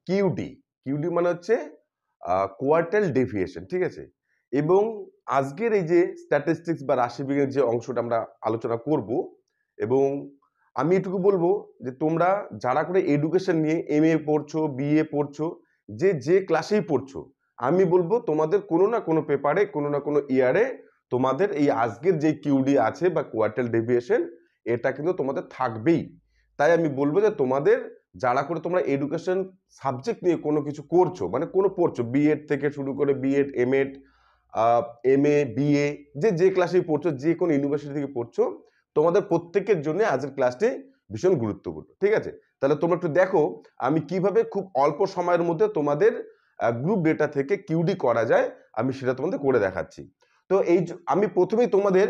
QD. QD মানে হচ্ছে quartile deviation, ঠিক আছে। এবং আজকের এই যে স্ট্যাটিস্টিক্স বা রাশিবিজ্ঞানের যে অংশটা আমরা আলোচনা করব, এবং আমি এটুকু বলবো যে তোমরা যারা করে এডুকেশন নিয়ে এমএ পড়ছো, বিএ পড়ছো, যে ক্লাসেই পড়ছো, আমি বলবো তোমাদের কোনো না কোনো পেপারে, কোনো না কোনো ইয়ারে তোমাদের এই আজকের যে কিউডি আছে বা কোয়ার্টাইল ডেভিয়েশন, এটা কিন্তু তোমাদের থাকবেই। তাই আমি বলবো যে তোমাদের যারা করে তোমরা এডুকেশন সাবজেক্ট নিয়ে কোনো কিছু করছো, মানে কোনো পড়ছো, বিএড থেকে শুরু করে বিএড, এমএড, এমএ, বিএ, যে ক্লাসেই পড়ছো, যে কোনো ইউনিভার্সিটি থেকে পড়ছো, তোমাদের প্রত্যেকের জন্য আজকের ক্লাসটি ভীষণ গুরুত্বপূর্ণ, ঠিক আছে। তাহলে তোমরা একটু দেখো আমি কিভাবে খুব অল্প সময়ের মধ্যে তোমাদের গ্রুপ ডেটা থেকে কিউডি করা যায়, আমি সেটা তোমাদের করে দেখাচ্ছি। তো আমি প্রথমেই তোমাদের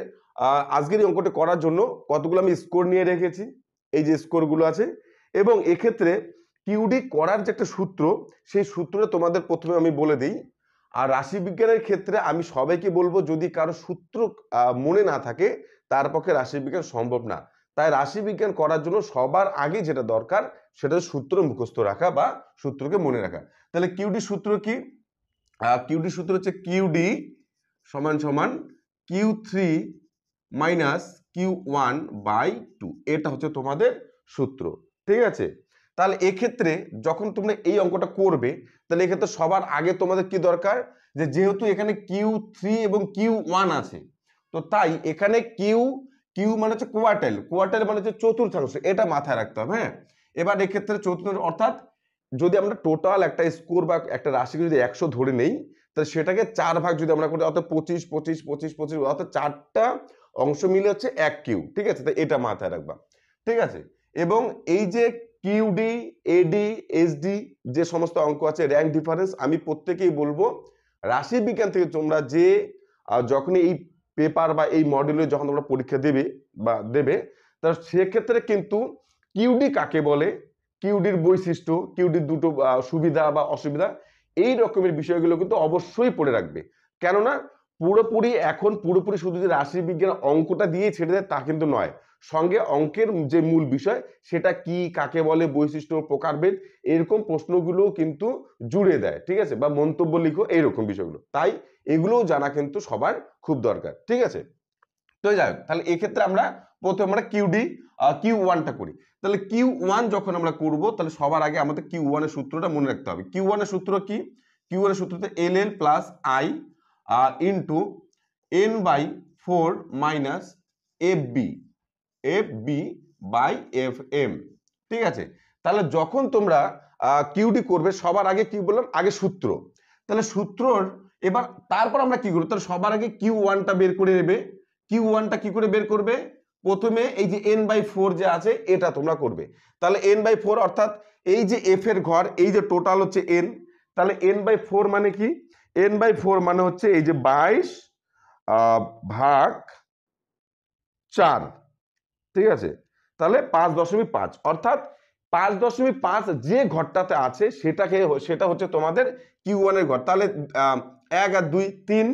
আজকের এই অঙ্কটা করার জন্য কতগুলো আমি স্কোর নিয়ে রেখেছি, এই যে স্কোরগুলো আছে। এবং এক্ষেত্রে কিউডি করার যে একটা সূত্র, সেই সূত্রটা তোমাদের প্রথমে আমি বলে দিই। আর রাশিবিজ্ঞানের ক্ষেত্রে আমি সবাইকে বলবো, যদি কারো সূত্র মনে না থাকে তার পক্ষে রাশিবিজ্ঞান সম্ভব না। তাই রাশিবিজ্ঞান করার জন্য সবার আগে যেটা দরকার সেটা সূত্র মুখস্থ রাখা বা সূত্রকে মনে রাখা। তাহলে কিউডি সূত্র কি? কিউডি সূত্র হচ্ছে কিউডি সমান সমান Q3 মাইনাস Q1 বাই 2, এটা হচ্ছে তোমাদের সূত্র, ঠিক আছে। তাহলে এক্ষেত্রে যখন তোমরা এই অঙ্কটা করবে, তাহলে এক্ষেত্রে সবার আগে তোমাদের কি দরকার, যে যেহেতু এখানে Q3 এবং Q1 আছে, তো তাই এখানে কিউ মানে হচ্ছে কোয়ার্টাইল, কোয়ার্টাইল মানে হচ্ছে চতুর্থাংশ, এটা মাথায় রাখতে হবে। হ্যাঁ, এবার এক্ষেত্রে চতুর্থাংশ অর্থাৎ যদি আমরা টোটাল একটা স্কোর বা একটা রাশিকে যদি 100 ধরে নেই, তাহলে সেটাকে 4 ভাগ যদি আমরা করি, অর্থাৎ 25 25 25 25, অর্থাৎ 4টা অংশ মিলে হচ্ছে 1 কিউ, ঠিক আছে। তো এটা মাথায় রাখবা, ঠিক আছে। এবং এই যে কিউডি, এডি, এসডি যে সমস্ত অঙ্ক আছে, র্যাঙ্ক ডিফারেন্স, আমি প্রত্যেকেই বলবো রাশি বিজ্ঞান থেকে তোমরা যে যখন এই পেপার বা এই মডেলে যখন তোমরা পরীক্ষা দেবে বা দেবে, তাহলে সেক্ষেত্রে কিন্তু কিউডি কাকে বলে, কিউডির বৈশিষ্ট্য, কিউডির দুটো সুবিধা বা অসুবিধা, এই রকমের বিষয়গুলো কিন্তু অবশ্যই পড়ে রাখবে। কেননা পুরোপুরি শুধু যে রাশি বিজ্ঞান অঙ্কটা দিয়ে ছেড়ে দেয় তা কিন্তু নয়, সঙ্গে অঙ্কের যে মূল বিষয় সেটা কি, কাকে বলে, বৈশিষ্ট্য, প্রকারভেদ, এরকম প্রশ্নগুলো কিন্তু জুড়ে দেয়, ঠিক আছে, বা মন্তব্য লিখো, এইরকম বিষয়গুলো। তাই এগুলোও জানা কিন্তু সবার খুব দরকার, ঠিক আছে। তো যাই হোক, তাহলে এক্ষেত্রে আমরা প্রথমে আমরা Q1টা করি। তাহলে Q1 যখন আমরা করব, তাহলে সবার আগে আমাদের Q1 এর সূত্রটা মনে রাখতে হবে। Q1 এর সূত্র কি? Q1 এর সূত্রতে LL plus I into N/4 minus FB by FM, ঠিক আছে। তাহলে যখন তোমরা কিউডি করবে, সবার আগে কি বললাম, আগে সূত্র। তাহলে সূত্রর এবার তারপর আমরা কি করব, তাহলে সবার আগে Q1টা বের করে নেবে। Q1টা কি করে বের করবে? প্রথমে এই যে N/4 যে আছে এটা তোমরা করবে। তাহলে N/4 অর্থাৎ এই যে F এর ঘর, এই যে টোটাল হচ্ছে N, তাহলে N/4 মানে কি? N/4 মানে হচ্ছে এই যে 22 ভাগ 4, ঠিক আছে। তাহলে 5.5, অর্থাৎ 5.5 যে ঘরটাতে আছে সেটা হচ্ছে তোমাদের Q1 এর ঘর। তাহলে 1 আর 2 3,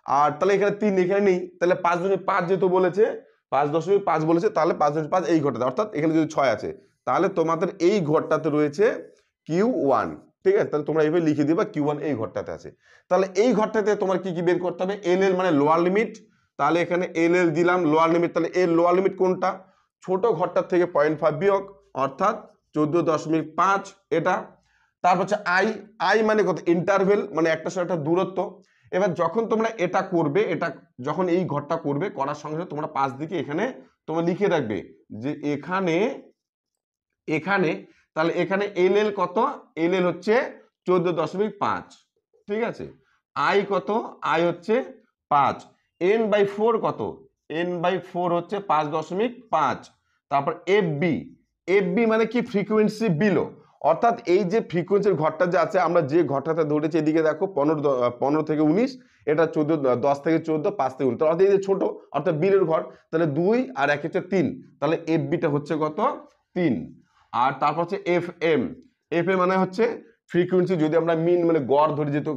আর তাহলে এখানে 3 এখানে নেই, তাহলে 5.5 যেহেতু বলেছে, 5.5 বলেছে, তাহলে 5.5 এই ঘরটাতে, অর্থাৎ এখানে যদি 6 আছে, তাহলে তোমাদের এই ঘরটাতে রয়েছে Q1, ঠিক আছে। তাহলে তোমরা এইভাবে লিখে দিবা Q1 এই ঘরটাতে আছে। তাহলে এই ঘরটাতে তোমার কি কি বের করতে হবে? LL মানে লোয়ার লিমিট, তাহলে এখানে LL দিলাম লোয়ার লিমিট। তাহলে এর লোয়ার লিমিট কোনটা? ছোট ঘরটার থেকে 0.5 বিয়োগ, অর্থাৎ 14.5 এটা। তারপর হচ্ছে আই মানে কত? ইন্টারভেল, মানে একটা সাথে একটা দূরত্ব। এবার যখন তোমরা এটা করবে, এটা যখন এই ঘরটা করবে, করার সঙ্গে সঙ্গে তোমরা 5 দিকে এখানে তোমরা লিখে রাখবে যে এখানে তাহলে এখানে LL কত? LL হচ্ছে 14.5, ঠিক আছে। আই কত? আই হচ্ছে 5। N/4 কত? N/4 হচ্ছে 5.5। তারপর FB মানে কি? ফ্রিকোয়েন্সি বিলো, অর্থাৎ এই যে ফ্রিকোয়েন্সির ঘরটা যে আছে, আমরা যে ঘরটাতে ধরেছি, এদিকে দেখো 15 থেকে 19, এটা 14, 10 থেকে 14, 5 থেকে 19, অর্থাৎ এই যে ছোট, অর্থাৎ বিলের ঘর, তাহলে 2 আর 1 হচ্ছে 3, তাহলে FBটা হচ্ছে কত? 3। আর তারপর হচ্ছে FM মানে হচ্ছে ফ্রিকোয়েন্সি, যদি আমরা মিন মানে গড় ধরি, যেহেতু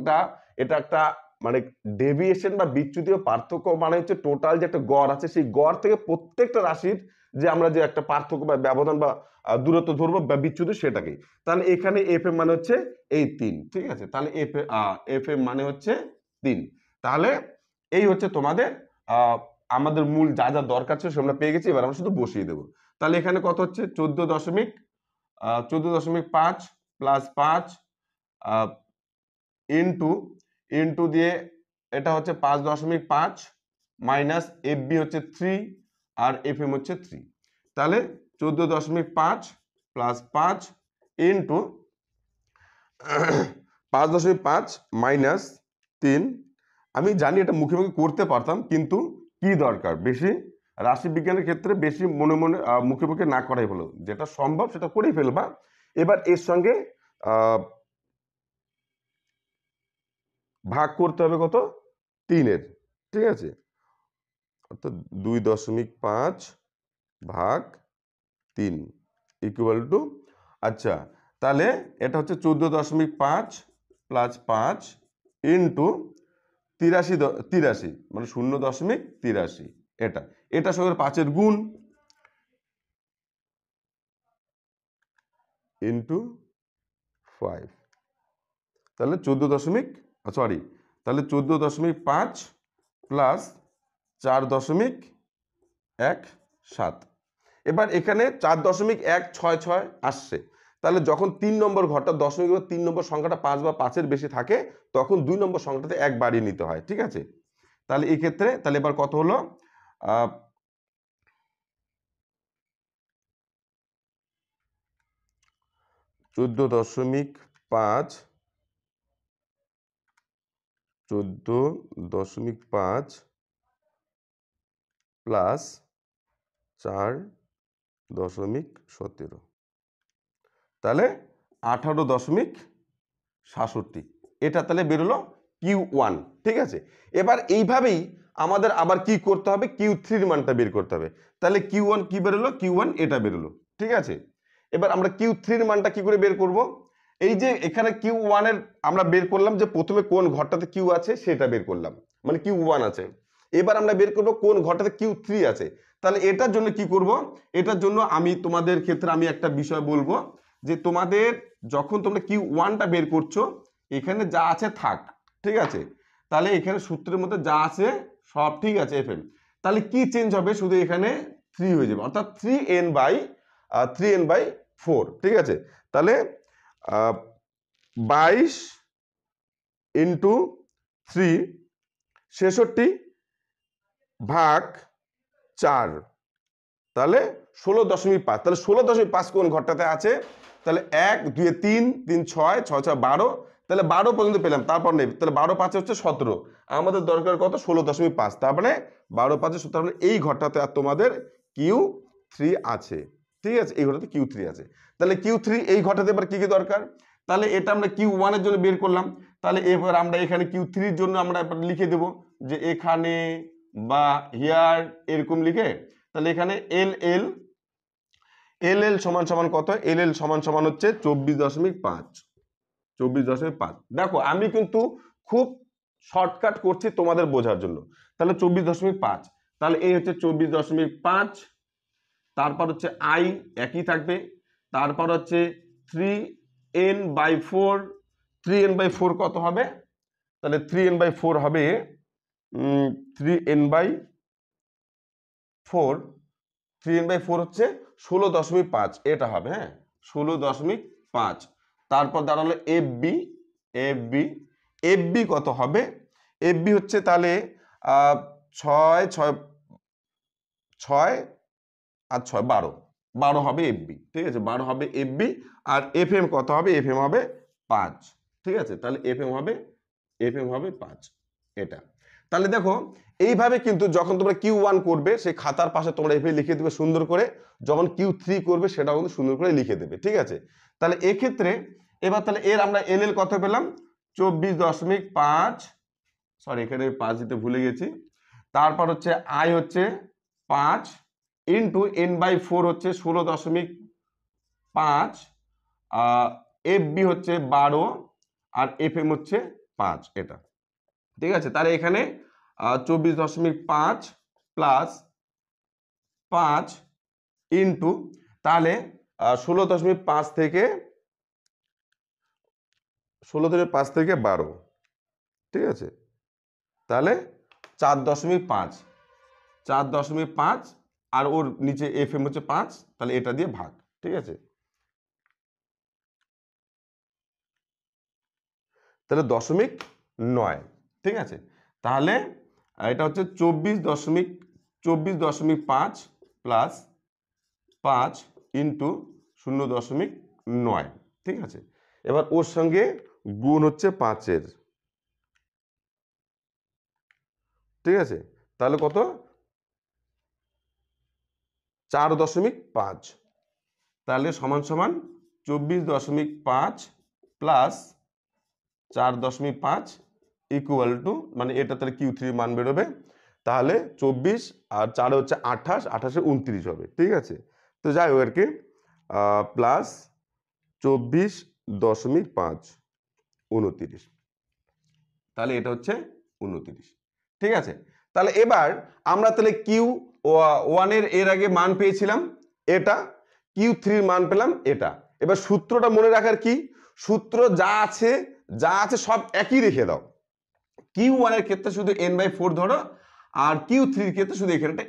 এটা একটা মানে ডেভিয়েশন বা বিচ্যুতি পার্থক্য, মানে হচ্ছে টোটাল যে একটা গড় আছে, সেই গড় থেকে প্রত্যেকটা রাশির যে আমরা যে একটা পার্থক্য বা ব্যবধান বা দূরত্ব ধরবো বা বিচ্যুতি সেটাকে। তাহলে এখানে এফ এম মানে হচ্ছে এই 3, ঠিক আছে। তাহলে এফ এম মানে হচ্ছে 3। তাহলে এই হচ্ছে তোমাদের আমাদের মূল যা যা দরকার ছিল সেটা আমরা পেয়ে গেছি। এবার আমরা শুধু বসিয়ে দেবো। তাহলে এখানে কত হচ্ছে 14.5 প্লাস 5 ইন্টু ইন্টু দিয়ে এটা হচ্ছে 5.5 মাইনাস এফ বি হচ্ছে 3 আর এফ এম হচ্ছে 3। তাহলে 14.5 প্লাস 5 ইন্টু 5.5 মাইনাস 3। আমি জানি এটা মুখে মুখে করতে পারতাম, কিন্তু কি দরকার, বেশি রাশিবিজ্ঞানের ক্ষেত্রে বেশি মনে মনে মুখে মুখে না করাই ভালো, যেটা সম্ভব সেটা করেই ফেলবা। এবার এর সঙ্গে ভাগ করতে হবে কত, 3-এর, ঠিক আছে। অর্থাৎ 2.5 ভাগ 3 ইকুয়াল টু, আচ্ছা তাহলে এটা হচ্ছে 14.5 প্লাস 5 ইন্টু 83 মানে 0.83, এটা এটা সঙ্গে 5-এর গুণ ইন্টু 5, তাহলে 14.5 প্লাস 4.17। এবার এখানে 4.166 আসছে। তাহলে যখন 3 নম্বর ঘরটা দশমিক বা 3 নম্বর সংখ্যাটা 5 বা 5-এর বেশি থাকে তখন 2 নম্বর সংখ্যাটাতে 1 বাড়িয়ে নিতে হয়, ঠিক আছে। তাহলে এই ক্ষেত্রে তাহলে এবার কত হলো, 14.5 প্লাস 4.17, তাহলে 18.67। এটা তাহলে বেরোলো Q1, ঠিক আছে। এবার এইভাবেই আমাদের আবার কি করতে হবে, Q3-র মানটা বের করতে হবে। তাহলে Q1 কি বেরোলো, Q1 এটা বেরোলো, ঠিক আছে। এবার আমরা Q3-র মানটা কি করে বের করব, এই যে এখানে Q1-এর আমরা বের করলাম যে প্রথমে কোন ঘরটাতে Q আছে সেটা বের করলাম, মানে Q1 আছে। এবার আমরা বের করব কোন ঘরটাতে Q3 আছে। তাহলে এটার জন্য কি করব, এটার জন্য আমি তোমাদের ক্ষেত্রে আমি একটা বিষয় বলবো, যে তোমাদের যখন তোমরা Q1টা বের করছো এখানে যা আছে থাক, ঠিক আছে। তাহলে এখানে সূত্রের মধ্যে যা আছে সব ঠিক আছে এফএম। তাহলে কি চেঞ্জ হবে, শুধু এখানে 3 হয়ে যাবে, অর্থাৎ 3n/4, ঠিক আছে। তাহলে 22 ইন্টু 3 66 ভাগ 4, তাহলে 16.5। তাহলে 16.5 কোন ঘরটাতে আছে, তাহলে 1 2 3 3 6 6 6 12, তাহলে 12 পর্যন্ত পেলাম, তারপর নেই। তাহলে 12 5 হচ্ছে 17, আমাদের দরকার কত, 16.5। তার মানে 12 5 17, মানে এই ঘরটাতে আর তোমাদের Q3 আছে, ঠিক আছে। এই ঘরটাতে Q3 আছে। তাহলে Q3 এই ঘরটাতে এবার কি কি দরকার, তাহলে এটা আমরা Q1 এর জন্য বের করলাম। তাহলে এবার আমরা এখানে Q3-র জন্য আমরা লিখে দেব যে এখানে বা হিয়ার এরকম লিখে, তাহলে এখানে এল সমান সমান কত, এল সমান সমান হচ্ছে 24.5। দেখো আমি কিন্তু খুব শর্টকাট করছি তোমাদের বোঝার জন্য। তাহলে 24.5, তাহলে এই হচ্ছে 24.5, তারপর হচ্ছে আই একই থাকবে, তারপর হচ্ছে 3n/4, 3n/4 কত হবে, তাহলে 3n/4 হবে 3n/4 3n/4 হচ্ছে 16.5, এটা হবে, হ্যাঁ 16.5। তারপর দাঁড়ালো এফ বি কত হবে, এফ বি হচ্ছে তাহলে 6 6 6 আর 6 12 হবে এফ বি, ঠিক আছে, 12 হবে এফ বি। আর এফ এম কত হবে, এফ এম হবে 5, ঠিক আছে। তাহলে এফ এম হবে 5, এটা। তাহলে দেখো এইভাবে কিন্তু যখন তোমরা Q1 করবে সেই খাতার পাশে তোমরা এভাবে লিখে দেবে সুন্দর করে, যখন Q3 করবে সেটাও কিন্তু সুন্দর করে লিখে দেবে, ঠিক আছে। তাহলে এক্ষেত্রে এবার তাহলে এর আমরা এল কত পেলাম, 24.5, সরি এখানে 5 দিতে ভুলে গেছি। তারপর হচ্ছে আই হচ্ছে 5 ইন্টু n/4 হচ্ছে 16.5, এফ বি হচ্ছে 12 আর এফ এম হচ্ছে 5, এটা ঠিক আছে। তাহলে এখানে 24.5 প্লাস 5 ইন্টু তাহলে 16.5 থেকে 12, ঠিক আছে, তাহলে 4.5 আর ওর নিচে FM হচ্ছে 5, তাহলে এটা দিয়ে ভাগ, ঠিক আছে, তাহলে 0.9, ঠিক আছে, তাহলে এটা হচ্ছে 24.5 প্লাস 5 ইন্টু 0.9, ঠিক আছে। এবার ওর সঙ্গে গুণ হচ্ছে 5-এর, ঠিক আছে, তাহলে কত, 4.5, তাহলে সমান সমান 24.5 প্লাস 4.5 ইকুয়াল টু, মানে এটা তাহলে Q3 মান বেরোবে, তাহলে 24 আর 4 হচ্ছে 28, 28-এ 29 হবে, ঠিক আছে। তো যাই হোক আর কি, প্লাস 24.5 29, তাহলে এটা হচ্ছে 29, ঠিক আছে। তাহলে এবার আমরা তাহলে Q1 এর আগে মান পেয়েছিলাম এটা, Q3 মান পেলাম এটা। এবার সূত্রটা মনে রাখার কি, সূত্র যা আছে সব একই রেখে দাও। Q1 এর ক্ষেত্রে শুধু n/4 ধরো, আর Q3 এর ক্ষেত্রে শুধু এখানে একটা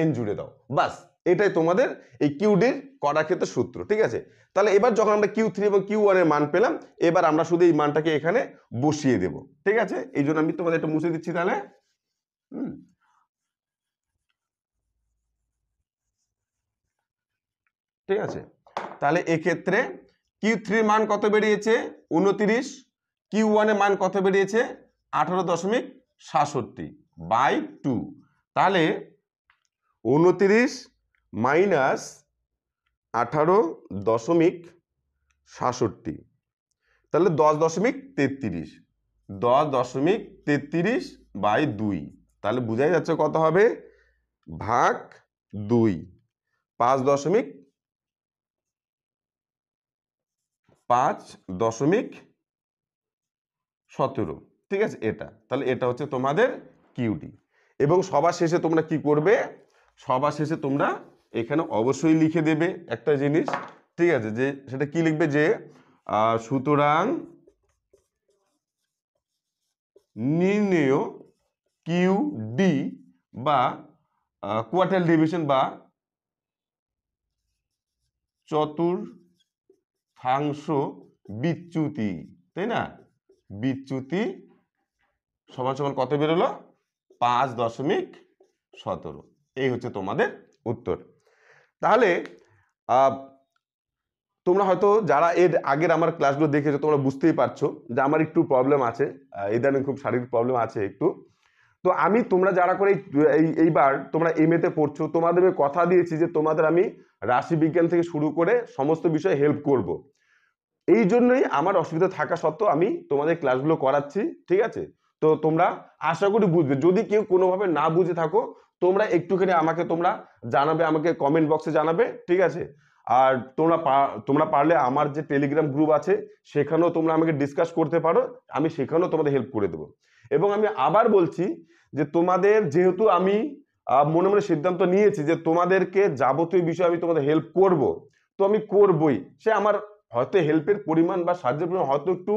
n জুড়ে দাও, বাস এটাই তোমাদের এই QD করার ক্ষেত্রে সূত্র, ঠিক আছে। তাহলে এবার যখন আমরা Q3 এবং Q1 এর মান পেলাম, এবার আমরা শুধু এই মানটাকে এখানে বসিয়ে দেব, ঠিক আছে। এই জন্য আমি তোমাদের একটু মুছে দিচ্ছি তাহলে, ঠিক আছে। তাহলে এক্ষেত্রে Q3 এর মান কত বেরিয়েছে 29, Q1 এর মান কত বেরিয়েছে 18.67/2, তাহলে 29 মাইনাস 18.67, তাহলে 10.33/2, তাহলে বোঝাই যাচ্ছে কত হবে, ভাগ 2, 5.17, ঠিক আছে, এটা তাহলে এটা হচ্ছে তোমাদের QD। এবং সবার শেষে তোমরা কি করবে, সবার শেষে তোমরা এখানে অবশ্যই লিখে দেবে একটা জিনিস, ঠিক আছে, যে সেটা কি লিখবে, যে সুতরাং নির্ণেয় QD বা কোয়ার্টাইল ডিভিশন বা চতুর্থাংশ বিচ্যুতি, তাই না, বিচ্যুতি সমান সমান কত বেরোলো 5.17, এই হচ্ছে তোমাদের উত্তর। তাহলে তোমরা হয়তো যারা এর আগের আমার ক্লাসগুলো দেখেছো তোমরা বুঝতেই পারছো যে আমার একটু প্রবলেম আছে, ইদানিং খুব শারীরিক প্রবলেম আছে একটু। তো আমি তোমরা যারা করে এইবার তোমরা MA তে পড়ছো, তোমাদের আমি কথা দিয়েছি যে তোমাদের আমি রাশিবিজ্ঞান থেকে শুরু করে সমস্ত বিষয়ে হেল্প করব। এই জন্যই আমার অসুবিধা থাকা সত্ত্বেও আমি তোমাদের ক্লাসগুলো করাচ্ছি, ঠিক আছে। তো তোমরা আশা করি বুঝবে, যদি কেউ কোনোভাবে না বুঝে থাকো তোমরা একটুখানি আমাকে তোমরা জানাবে, আমাকে কমেন্ট বক্সে জানাবে, ঠিক আছে। আর তোমরা পারলে আমার যে টেলিগ্রাম গ্রুপ আছে সেখানেও তোমরা আমাকে ডিসকাস করতে পারো, আমি সেখানেও তোমাদের হেল্প করে দেবো। এবং আমি আবার বলছি যে তোমাদের যেহেতু আমি মনে মনে সিদ্ধান্ত নিয়েছি যে তোমাদেরকে যাবতীয় বিষয়ে আমি তোমাদের হেল্প করব, তো আমি করবই। সে আমার হয়তো হেল্পের পরিমাণ বা সাহায্যের পরিমাণ হয়তো একটু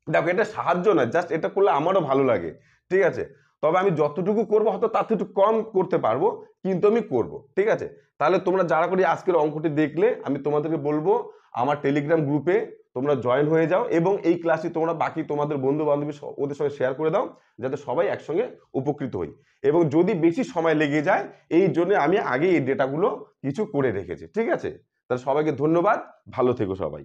দেখো, এটা সাহায্য না, জাস্ট এটা করলে আমারও ভালো লাগে, ঠিক আছে। তবে আমি যতটুকু করবো হয়তো তার থেকে একটু কম করতে পারবো, কিন্তু আমি করব, ঠিক আছে। তাহলে তোমরা যারা করে আজকের অঙ্কটি দেখলে আমি তোমাদেরকে বলবো আমার টেলিগ্রাম গ্রুপে তোমরা জয়েন হয়ে যাও, এবং এই ক্লাসটি তোমরা বাকি তোমাদের বন্ধু বান্ধবী ওদের সঙ্গে শেয়ার করে দাও, যাতে সবাই একসঙ্গে উপকৃত হই। এবং যদি বেশি সময় লেগে যায় এই জন্য আমি আগে এই ডেটাগুলো কিছু করে রেখেছি, ঠিক আছে। তাহলে সবাইকে ধন্যবাদ, ভালো থেকো সবাই।